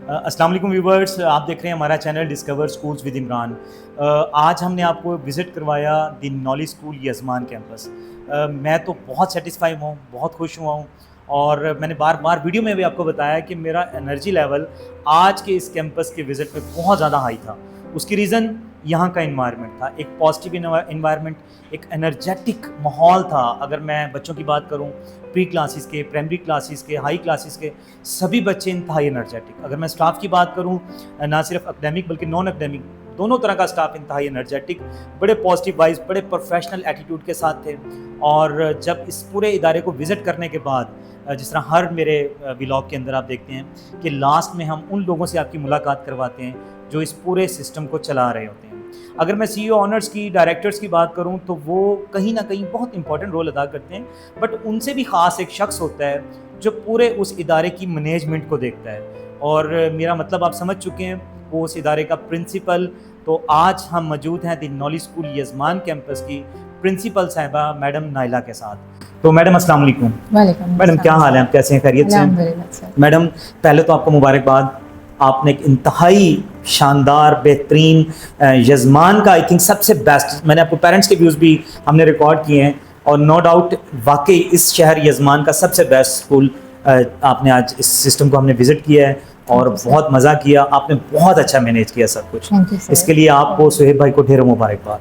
अस्सलाम वालेकुम व्यूवर्स, आप देख रहे हैं हमारा channel discover schools with Imran. आज हमने आपको विज़िट करवाया दी नॉलेज स्कूल यज़मान कैंपस। मैं तो बहुत सेटिस्फाई हूँ, बहुत खुश हुआ हूँ और मैंने बार बार वीडियो में भी आपको बताया कि मेरा एनर्जी लेवल आज के इस कैंपस के विज़िट में बहुत ज़्यादा हाई था। उसकी रीज़न यहाँ का इन्वायरमेंट था, एक पॉजिटिव इन्वायरमेंट, एक एनर्जेटिक माहौल था। अगर मैं बच्चों की बात करूँ, प्री क्लासेस के, प्राइमरी क्लासेस के, हाई क्लासेस के, सभी बच्चे इंतहाई एनर्जेटिक। अगर मैं स्टाफ की बात करूँ, ना सिर्फ एकेडमिक बल्कि नॉन एकेडमिक दोनों तरह का स्टाफ इंतहाई एनर्जेटिक, बड़े पॉजिटिव वाइज, बड़े प्रोफेशनल एटीट्यूड के साथ थे। और जब इस पूरे इदारे को विज़िट करने के बाद, जिस तरह हर मेरे व्लॉग के अंदर आप देखते हैं कि लास्ट में हम उन लोगों से आपकी मुलाकात करवाते हैं जो इस पूरे सिस्टम को चला रहे होते हैं। अगर मैं CEO ऑनर्स की, डायरेक्टर्स की बात करूं तो वो कहीं ना कहीं बहुत इंपॉर्टेंट रोल अदा करते हैं, बट उनसे भी ख़ास एक शख्स होता है जो पूरे उस इदारे की मैनेजमेंट को देखता है। और मेरा मतलब आप समझ चुके हैं, वो उस इदारे का प्रिंसिपल। तो आज हम मौजूद हैं दी नॉलेज स्कूल यज़मान कैंपस की प्रिंसिपल साहिबा मैडम नाइला के साथ। तो मैडम अस्सलाम वालेकुम। मैडम क्या हाल है, आप कैसे हैं, खैरियत से? मैडम पहले तो आपको मुबारकबाद, आपने एक इंतहाई शानदार बेहतरीन यज़मान का आई थिंक सबसे बेस्ट, मैंने आपको पेरेंट्स के व्यूज़ भी हमने रिकॉर्ड किए हैं और नो डाउट वाकई इस शहर यज़मान का सबसे बेस्ट स्कूल आपने आज इस सिस्टम को हमने विज़िट किया है और बहुत मज़ा किया। आपने बहुत अच्छा मैनेज किया सब कुछ। इसके लिए आपको सुहेब भाई को ढेरों मुबारकबाद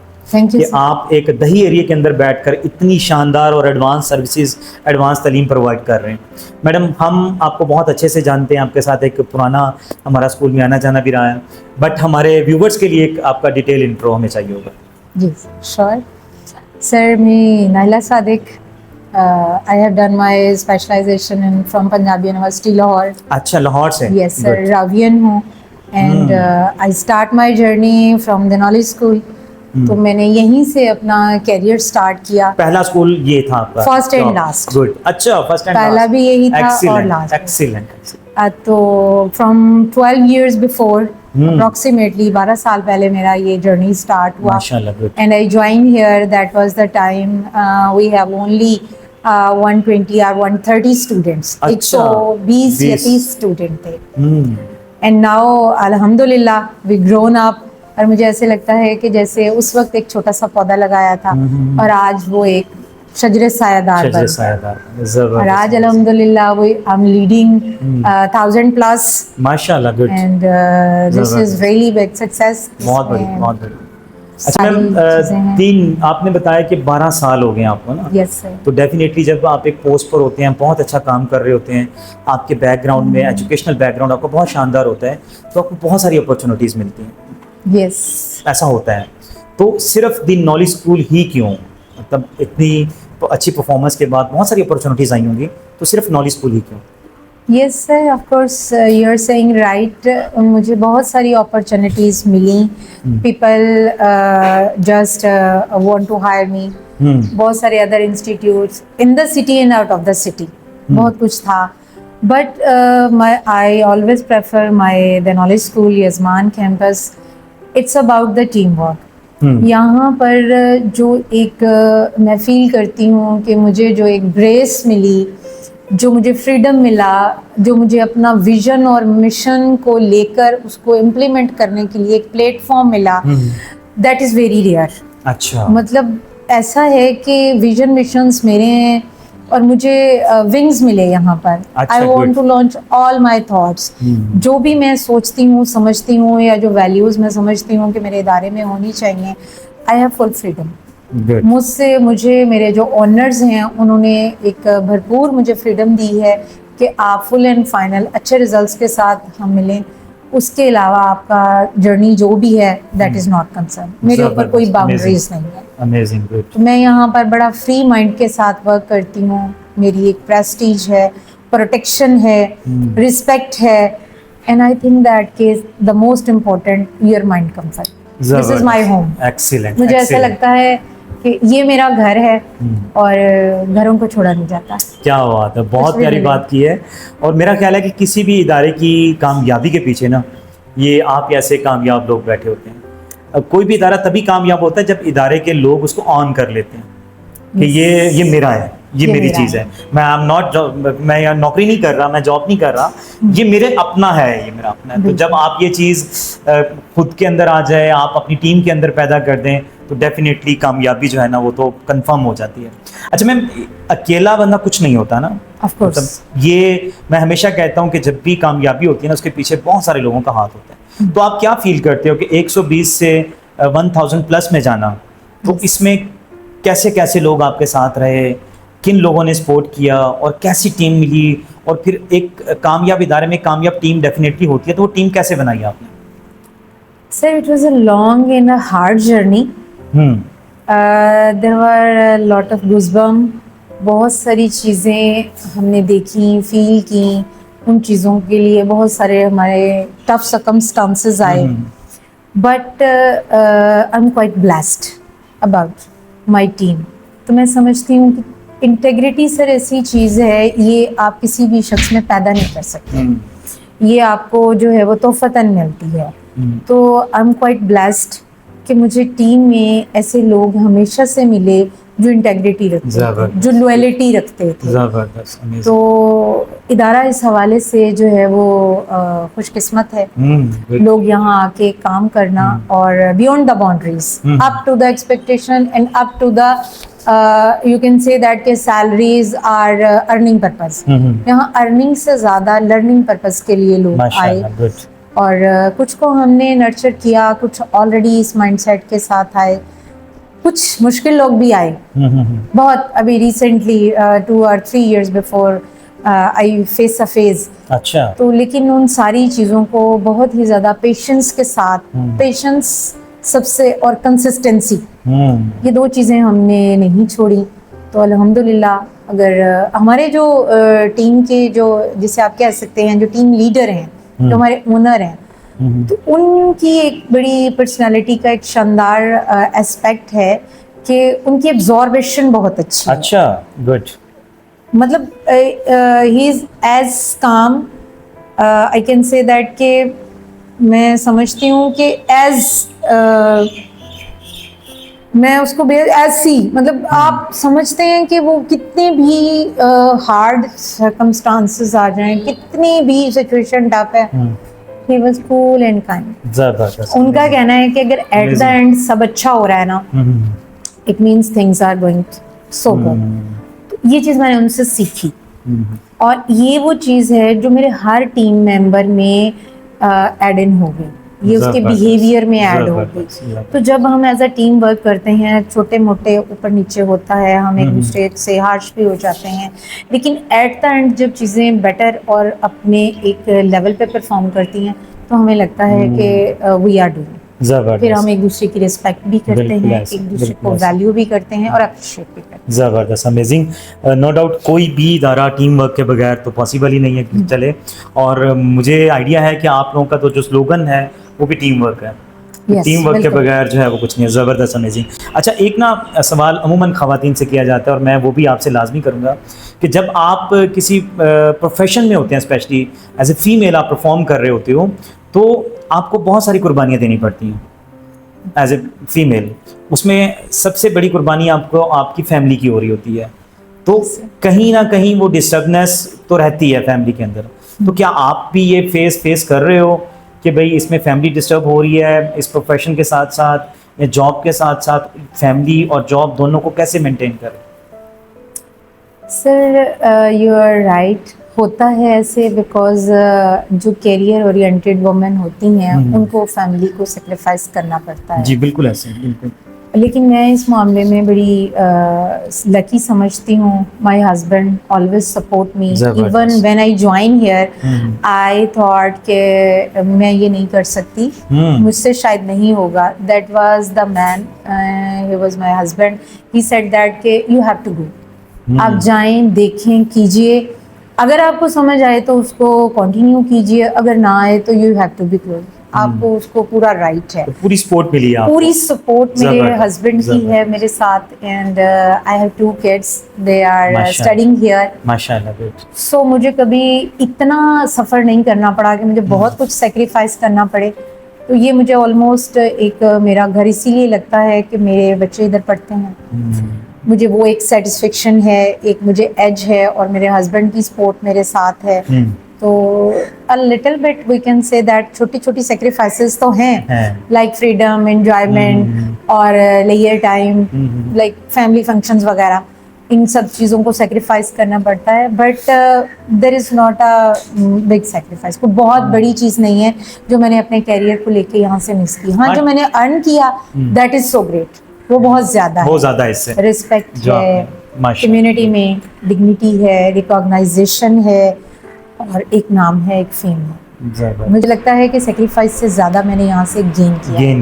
कि आप एक दही एरिया के अंदर बैठकर इतनी शानदार और एडवांस सर्विसेज, एडवांस तालीम प्रोवाइड कर रहे हैं। मैडम हम आपको बहुत अच्छे से जानते हैं, आपके साथ एक पुराना हमारा स्कूल में आना जाना भी रहा है, बट हमारे व्यूवर्स के लिए एक आपका डिटेल इंट्रो हमें चाहिए होगा। जी श्योर सर, मैं Naila Sadiq, I have done my specialisation in from Punjabi university Lahore. अच्छा, लाहौर से? यस सर, रावियन हूँ and I start my journey from the knowledge school. तो मैंने यहीं से अपना कैरियर स्टार्ट किया। पहला स्कूल ये था आपका? First and last. गुड। अच्छा, फर्स्ट एंड पहला भी यही था और लास्ट। एक्सीलेंट। तो फ्रॉम 12 years बिफोर, अप्रोक्सीमेटली 12 साल पहले मेरा ये जर्नी स्टार्ट हुआ। माशाल्लाह। And I join here, that was the time we have only 120 or 130 students. 120 या 30 स्टूडेंट थे। एंड नाउ अल्हम्दुलिल्लाह वी ग्रोन अप। और मुझे ऐसे लगता है कि जैसे उस वक्त एक छोटा सा पौधा लगाया था और आज वो एक शजरे सायादार बन गया। और आज अल्हम्दुलिल्लाह वी आई एम लीडिंग 1000+ माशाल्लाह। Good. And this is really big success. बहुत बड़ी। अच्छा मैम, तीन आपने बताया कि 12 साल हो गए आपको ना? Yes sir. तो डेफिनेटली जब आप एक पोस्ट पर होते हैं, बहुत अच्छा काम कर रहे होते हैं, आपके बैकग्राउंड में एजुकेशनल बैकग्राउंड आपका बहुत शानदार होता है, तो आपको बहुत सारी अपॉर्चुनिटीज़ मिलती हैं। यस, ऐसा होता है। तो सिर्फ दी नॉलेज स्कूल ही क्यों, मतलब इतनी अच्छी परफॉर्मेंस के बाद बहुत सारी अपॉर्चुनिटीज़ आई होंगी, तो सिर्फ नॉलेज स्कूल ही क्यों? Yes sir, of course you are saying right. मुझे बहुत सारी अपॉर्चुनिटीज़ मिली। People just want to hire me. बहुत सारे other institutes in the city and out of the city, बहुत कुछ था। But I always prefer the knowledge school यज़मान campus. It's about the team work. यहाँ पर जो एक मैं फील करती हूँ कि मुझे जो एक ग्रेस मिली, जो मुझे फ्रीडम मिला, जो मुझे अपना विजन और मिशन को लेकर उसको इम्प्लीमेंट करने के लिए एक प्लेटफॉर्म मिला, दैट इज़ वेरी रेयर। अच्छा, मतलब ऐसा है कि विजन मिशंस मेरे हैं और मुझे विंग्स मिले यहाँ पर। I want to launch all my thoughts. जो भी मैं सोचती हूँ, समझती हूँ, या जो वैल्यूज़ मैं समझती हूँ कि मेरे इदारे में होनी चाहिए, आई हैव फुल फ्रीडम। मुझे मेरे जो ऑनर्स हैं उन्होंने एक भरपूर मुझे फ्रीडम दी है कि आप फुल एंड फाइनल अच्छे रिजल्ट्स के साथ हम मिलें। उसके अलावा आपका जर्नी जो भी है दैट इज़ नॉट कंसर्न। मेरे ऊपर कोई बाउंड्रीज नहीं है। अमेजिंग। तो मैं यहाँ पर बड़ा फ्री माइंड के साथ वर्क करती हूँ। मेरी एक प्रेस्टीज है, प्रोटेक्शन है, रिस्पेक्ट है, एंड आई थिंक दैट के the most important your mind comfort. This is my home. Excellent. मुझे ऐसा लगता है कि ये मेरा घर है और घरों को छोड़ा नहीं जाता। क्या बात है, बहुत प्यारी बात की है। और मेरा ख्याल है कि किसी भी इदारे की कामयाबी के पीछे ना ये आप ऐसे कामयाब लोग बैठे होते हैं। अब कोई भी इदारा तभी कामयाब होता है जब इदारे के लोग उसको ऑन कर लेते हैं कि ये मेरा है, ये मेरी मेरा चीज़ है, मैं आई एम नॉट, मैं यहाँ नौकरी नहीं कर रहा, मैं जॉब नहीं कर रहा, ये मेरे अपना है, ये मेरा अपना है। तो जब आप ये चीज़ खुद के अंदर आ जाए, आप अपनी टीम के अंदर पैदा कर दें, तो डेफिनेटली कामयाबी जो है ना वो तो कंफर्म हो जाती है। अच्छा मैम, अकेला बंदा कुछ नहीं होता ना, ऑफ कोर्स, मतलब ये मैं हमेशा कहता हूँ कि जब भी कामयाबी होती है ना, उसके पीछे बहुत सारे लोगों का हाथ होता है। तो आप क्या फील करते हो कि 120 से 1000 प्लस में जाना, तो इसमें कैसे कैसे लोग आपके साथ रहे, किन लोगों ने सपोर्ट किया और कैसी टीम मिली, और फिर एक कामयाब इदारे में कामयाब टीम डेफिनेटली होती है, तो वो टीम कैसे बनाई आपने? Sir it was a long and a hard journey. There were lot of goosebump, बहुत सारी चीज़ें हमने देखी, फील की, उन चीज़ों के लिए बहुत सारे हमारे टफ सर्कमस्टांसेस आए, but I am quite blessed about my team. तो मैं समझती हूँ कि इंटेग्रिटी सर ऐसी चीज़ है, ये आप किसी भी शख्स में पैदा नहीं कर सकते, ये आपको जो है वो तोहफ़तन मिलती है। तो आई एम क्वाइट ब्लेस्ड कि मुझे टीम में ऐसे लोग हमेशा से मिले जो इंटेग्रिटी रखते थे, जो लॉयल्टी रखते थे। तो इदारा इस हवाले से जो है वो खुशकिस्मत है, लोग यहाँ आके काम करना और beyond the boundaries, up to the expectation and up to the you can say that के सैलरीज आर अर्निंग पर्पस। यहाँ अर्निंग से ज़्यादा लर्निंग पर्पस के लिए लोग आए, और कुछ को हमने नर्चर किया, कुछ ऑलरेडी इस माइंडसेट के साथ आए, कुछ मुश्किल लोग भी आए बहुत। अभी recently 2 or 3 years before I face a phase. अच्छा। तो लेकिन उन सारी चीज़ों को बहुत ही ज़्यादा पेशेंस के साथ, पेशेंस सबसे, और कंसिस्टेंसी, ये 2 चीज़ें हमने नहीं छोड़ी। तो अल्हम्दुलिल्लाह, अगर हमारे जो टीम के जो, जिसे आप कह सकते हैं जो टीम लीडर हैं, जो हमारे ओनर हैं, तो उनकी एक बड़ी पर्सनालिटी का एक शानदार एस्पेक्ट है कि उनकी एब्जॉर्बेशन बहुत अच्छी है। अच्छा, गुड। मतलब ही इज एज काम, आई कैन से दैट के मैं समझती हूँ कि मैं उसको एज सी, मतलब आप समझते हैं कि वो कितने भी हार्ड सर्कमस्टांसेस आ जाएं, कितनी भी सिचुएशन टफ है, he was cool and kind। जबरदस्त। उनका कहना है कि अगर एट द एंड सब अच्छा हो रहा है ना, it means things are going so good. तो ये चीज़ मैंने उनसे सीखी, और ये वो चीज़ है जो मेरे हर टीम मेंबर में ऐड इन हो गई, ये उसके बिहेवियर में ऐड हो गई। तो जब हम एज अ टीम वर्क करते हैं, छोटे मोटे ऊपर नीचे होता है, हम एक दूसरे से हार्श भी हो जाते हैं, लेकिन एट द एंड जब चीज़ें बेटर और अपने एक लेवल पे परफॉर्म करती हैं, तो हमें लगता है कि वी आर डूइंग। फिर हम एक दूसरे की रिस्पेक्ट भी करते हैं, एक दूसरे को वैल्यू भी करते हैं और अप्रिशिएट भी करते हैं। ज़बरदस्त, अमेजिंग। नो डाउट कोई भी इदारा टीम वर्क के बगैर तो पॉसिबल ही नहीं है कि चले, और मुझे आइडिया है कि आप लोगों का तो जो स्लोगन है वो भी टीम वर्क है। टीम वर्क के बगैर जो है वो कुछ नहीं है। ज़बरदस्त, अमेजिंग। अच्छा, एक ना सवाल अमूमन ख़वातीन से किया जाता है, और मैं वो भी आपसे लाजमी करूँगा कि जब आप किसी प्रोफेशन में होते हैं, स्पेशली एज ए फीमेल आप परफॉर्म कर रहे होते हो, तो आपको बहुत सारी कुर्बानियाँ देनी पड़ती हैं एज ए फीमेल। उसमें सबसे बड़ी कुर्बानी आपको आपकी फैमिली की हो रही होती है, तो कहीं ना कहीं वो डिस्टर्बनेस तो रहती है फैमिली के अंदर। तो क्या आप भी ये फेस कर रहे हो कि भाई इसमें फैमिली डिस्टर्ब हो रही है, इस प्रोफेशन के साथ साथ या जॉब के साथ साथ फैमिली और जॉब दोनों को कैसे मेंटेन करें? सर यू आर राइट, होता है ऐसे, बिकॉज जो कैरियर ओरिएंटेड वुमेन होती हैं उनको फैमिली को सेक्रीफाइस करना पड़ता है। जी बिल्कुल ऐसे, बिल्कुल। लेकिन मैं इस मामले में बड़ी लकी समझती हूँ। My husband always support me, even when I join here I thought कि मैं ये नहीं कर सकती, मुझसे शायद नहीं होगा। That was the man, he was my husband. He said that कि यू हैव टू गो, आप जाएं, देखें, कीजिए, अगर आपको समझ आए तो उसको कंटिन्यू कीजिए, अगर ना आए तो you have to be close. आपको उसको पूरा राइट है। तो पूरी सपोर्ट मिली है आपको? पूरी सपोर्ट मेरे हस्बैंड की है मेरे साथ, and I have 2 kids, they are studying here. माशाल्लाह। सो मुझे कभी इतना सफ़र नहीं करना पड़ा कि मुझे बहुत कुछ सेक्रीफाइस करना पड़े। तो ये मुझे ऑलमोस्ट एक मेरा घर इसीलिए लगता है कि मेरे बच्चे इधर पढ़ते हैं। मुझे वो एक सेटिस्फेक्शन है, एक मुझे एज है, और मेरे हस्बैंड की सपोर्ट मेरे साथ है। तो a little bit we can say that छोटी छोटी सेक्रीफाइसेस तो हैं, लाइक फ्रीडम, एंजॉयमेंट और लेयर टाइम, लाइक फैमिली फंक्शंस वगैरह, इन सब चीज़ों को सेक्रीफाइस करना पड़ता है। But there is not a big sacrifice, कोई बहुत बड़ी चीज़ नहीं है जो मैंने अपने कैरियर को लेके यहाँ से मिस की। हाँ, जो मैंने अर्न किया दैट इज़ सो ग्रेट, वो बहुत ज़्यादा है, बहुत ज़्यादा इससे रिस्पेक्ट है, कम्युनिटी में डिग्निटी है, रिकॉग्नाइजेशन है, और एक नाम है, एक फेम है। मुझे लगता है कि सेक्रीफाइस से ज़्यादा मैंने यहाँ से गेन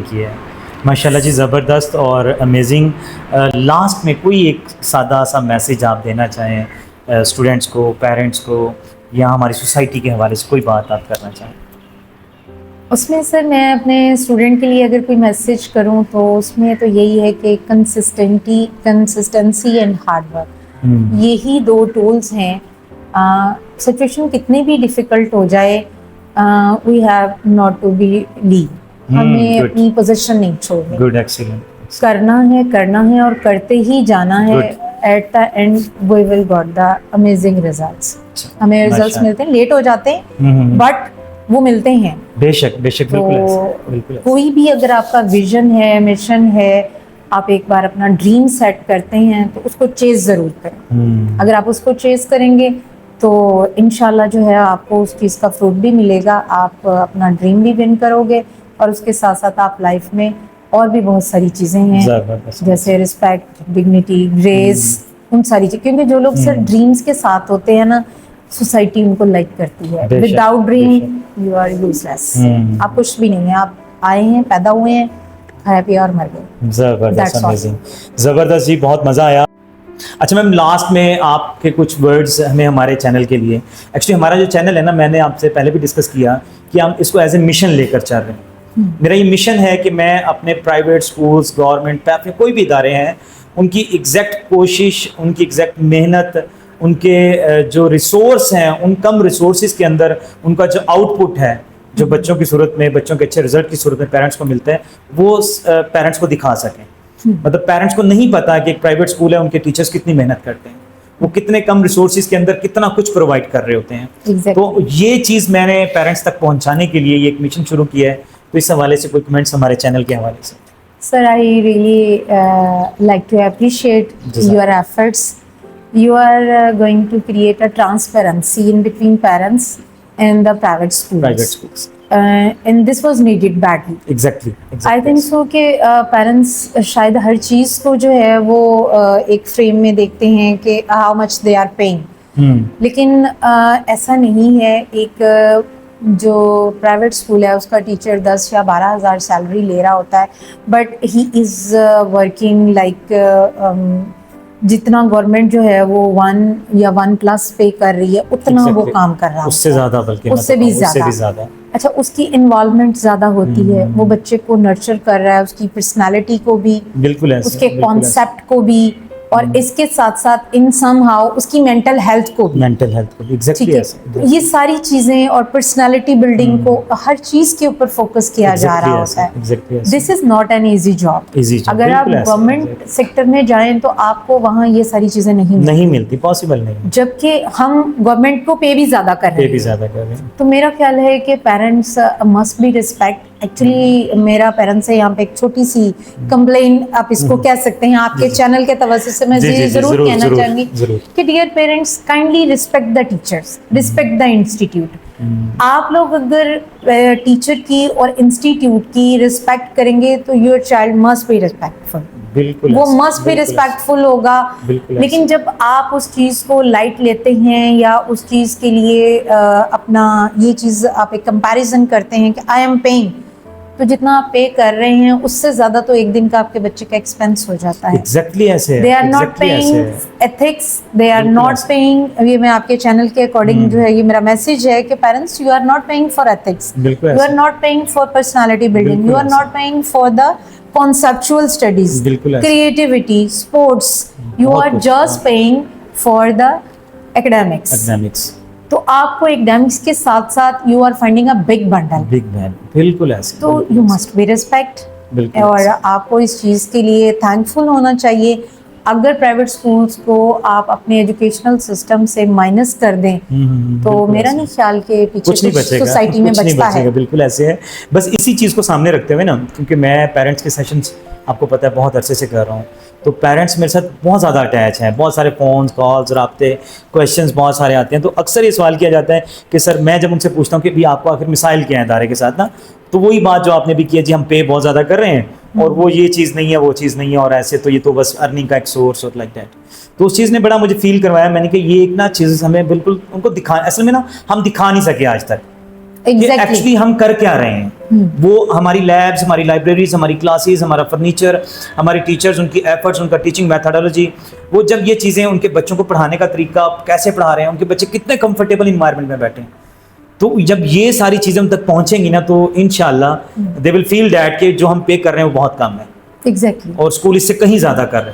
किया है। माशाल्लाह जी, ज़बरदस्त और अमेजिंग। लास्ट में कोई एक सादा सा मैसेज आप देना चाहें स्टूडेंट्स को, पेरेंट्स को, या हमारी सोसाइटी के हवाले से कोई बात आप करना चाहें? उसमें सर मैं अपने स्टूडेंट के लिए अगर कोई मैसेज करूं तो उसमें तो यही है कि कंसिस्टेंसी एंड हार्ड वर्क, यही दो टूल्स हैं। सिचुएशन कितनी भी डिफ़िकल्ट हो जाए, we have not to be leave, हमें अपनी पोजीशन नहीं छोड़नी। Good, excellent. करना है और करते ही जाना है। At the end we will got the amazing results. हमें रिजल्ट्स मिलते हैं, लेट हो जाते हैं बट वो मिलते हैं। बेशक बेशक, बिल्कुल। कोई भी अगर आपका विजन है, मिशन है, आप एक बार अपना ड्रीम सेट करते हैं तो उसको चेस ज़रूर करें। अगर आप उसको चेस करेंगे तो इंशाल्लाह जो है आपको उस चीज़ का फ्रूट भी मिलेगा, आप अपना ड्रीम भी विन करोगे, और उसके साथ साथ आप लाइफ में और भी बहुत सारी चीज़ें हैं जैसे रिस्पेक्ट, डिग्निटी, ग्रेस, उन सारी चीज़। क्योंकि जो लोग सिर्फ ड्रीम्स के साथ होते हैं ना, सोसाइटी उनको लाइक करती है। Without dream you are useless, आप कुछ भी नहीं है। आप आए हैं, पैदा हुए हैं, खाया पिया और मर गए। ज़बरदस्त, अमेजिंग, ज़बरदस्त जी, बहुत मज़ा आया। अच्छा मैम, लास्ट में आपके कुछ वर्ड्स हमें हमारे चैनल के लिए। एक्चुअली हमारा जो चैनल है ना, मैंने आपसे पहले भी डिस्कस किया कि हम इसको एज ए मिशन लेकर चल रहे हैं। मेरा ये मिशन है कि मैं अपने प्राइवेट स्कूल्स, गवर्नमेंट, कोई भी इदारे हैं, उनकी एग्जैक्ट कोशिश, उनकी एग्जैक्ट मेहनत, उनके जो रिसोर्स हैं, उन कम रिसोर्सेज के अंदर उनका जो आउटपुट है, जो बच्चों की सूरत में, बच्चों के अच्छे रिजल्ट की सूरत में पेरेंट्स को मिलता है, वो पेरेंट्स को दिखा सकें। मतलब पेरेंट्स को नहीं पता कि एक प्राइवेट स्कूल है, उनके टीचर्स कितनी मेहनत करते हैं, वो कितने कम रिसोर्सेज के अंदर कितना कुछ प्रोवाइड कर रहे होते हैं। तो ये चीज़ मैंने पेरेंट्स तक पहुंचाने के लिए ये एक मिशन शुरू किया है। तो इस हवाले से कोई कमेंट्स हमारे चैनल के हवाले से? Sir, I really like to appreciate your efforts. You are going to create a transparency in between parents and the private schools. And this was needed badly. Exactly. I think so कि parents शायद हर चीज़ को जो है वो एक frame में देखते हैं कि how much they are paying. लेकिन ऐसा नहीं है। एक जो प्राइवेट स्कूल है उसका टीचर 10 या 12 हज़ार सैलरी ले रहा होता है, but he is working like जितना गवर्नमेंट जो है वो 1 या 1+ पे कर रही है, उतना वो काम कर रहा है, उससे ज़्यादा, बल्कि उससे भी ज़्यादा। अच्छा, उसकी इन्वॉल्वमेंट ज़्यादा होती है, वो बच्चे को नर्चर कर रहा है, उसकी पर्सनालिटी को भी, बिल्कुल ऐसे, उसके कॉन्सेप्ट को भी, और इसके साथ साथ इन समहाउ उसकी मेंटल हेल्थ को भी, एग्जैक्टली ऐसे। ये सारी चीज़ें और पर्सनालिटी बिल्डिंग को हर चीज़ के ऊपर फोकस किया जा रहा होता है। This is not an easy job. अगर आप गवर्नमेंट सेक्टर में जाएं तो आपको वहाँ ये सारी चीज़ें नहीं मिलती, पॉसिबल नहीं। जबकि हम गवर्नमेंट को पे भी ज़्यादा कर रहे हैं। तो मेरा ख्याल है कि parents must be respect. Actually मेरा पेरेंट्स से यहाँ पे एक छोटी सी कंप्लेन आप इसको कह सकते हैं, आपके चैनल के तवज्जो से मैं जरूर कहना चाहूँगी कि dear parents, kindly respect the teachers, respect the institute. आप लोग अगर टीचर की और इंस्टीट्यूट की रिस्पेक्ट करेंगे तो your child must be respectful. वो मस्ट भी रिस्पेक्टफुल होगा। लेकिन जब आप उस चीज़ को लाइट लेते हैं या उस चीज़ के लिए अपना ये चीज़ आप एक कंपैरिजन करते हैं कि आई एम पेइंग, तो जितना आप पे कर रहे हैं उससे ज़्यादा तो एक दिन का आपके बच्चे का एक्सपेंस हो जाता है। एग्जैक्टली ऐसे। They are not paying ethics, they are not paying, ये मैं आपके चैनल के अकॉर्डिंग जो है ये मेरा मैसेज है कि parents, you are not paying for ethics, you are not paying for personality building, you are not paying for the conceptual studies, creativity, sports. You are just paying for the academics. तो आपको academics के साथ साथ you are finding a big bundle. बिल्कुल ऐसे। तो you must be respect, और आपको इस चीज़ के लिए थैंकफुल होना चाहिए। अगर प्राइवेट स्कूल्स को आप अपने एजुकेशनल सिस्टम से माइनस कर दें तो बिल्कुल मेरा ऐसे। नहीं ख्याल के कुछ नहीं पीछे बचेगा, सोसाइटी में कुछ नहीं बचता बचेगा, है। बिल्कुल ऐसे है। बस इसी चीज़ को सामने रखते हुए ना, क्योंकि मैं पेरेंट्स के सेशंस आपको पता है बहुत अरसे से कर रहा हूँ, तो पेरेंट्स मेरे साथ बहुत ज़्यादा अटैच हैं, बहुत सारे फ़ोन कॉल्स राब्ते क्वेश्चंस बहुत सारे आते हैं। तो अक्सर ये सवाल किया जाता है कि सर, मैं जब उनसे पूछता हूँ कि भी आपको आखिर मिसाइल क्या है इदारे के साथ ना, तो वही बात जो आपने भी की है जी, हम पे बहुत ज़्यादा कर रहे हैं और वो ये चीज़ नहीं है, वो चीज़ नहीं है, और ऐसे तो ये तो बस अर्निंग का एक सोर्स और लाइक दैट। तो उस चीज़ ने बड़ा मुझे फील करवाया। मैंने कहा ये एक ना चीज़ हमें बिल्कुल उनको दिखा, असल में ना हम दिखा नहीं सके आज तक एग्जैक्टली एक्चुअली हम कर क्या रहे हैं। वो हमारी लैब्स, हमारी लाइब्रेरीज, हमारी क्लासेस, हमारा फर्नीचर, हमारी टीचर्स, उनकी एफर्ट्स, उनका टीचिंग मेथोडोलॉजी, वो जब ये चीज़ें उनके बच्चों को पढ़ाने का तरीका, कैसे पढ़ा रहे हैं, उनके बच्चे कितने कंफर्टेबल इन्वायरमेंट में बैठे हैं, तो जब ये सारी चीज़ें उन तक पहुंचेंगी ना, तो इंशाल्लाह दे विल फील दैट कि जो हम पे कर रहे हैं वो बहुत कम है एग्जैक्टली और स्कूल इससे कहीं ज़्यादा कर रहे हैं।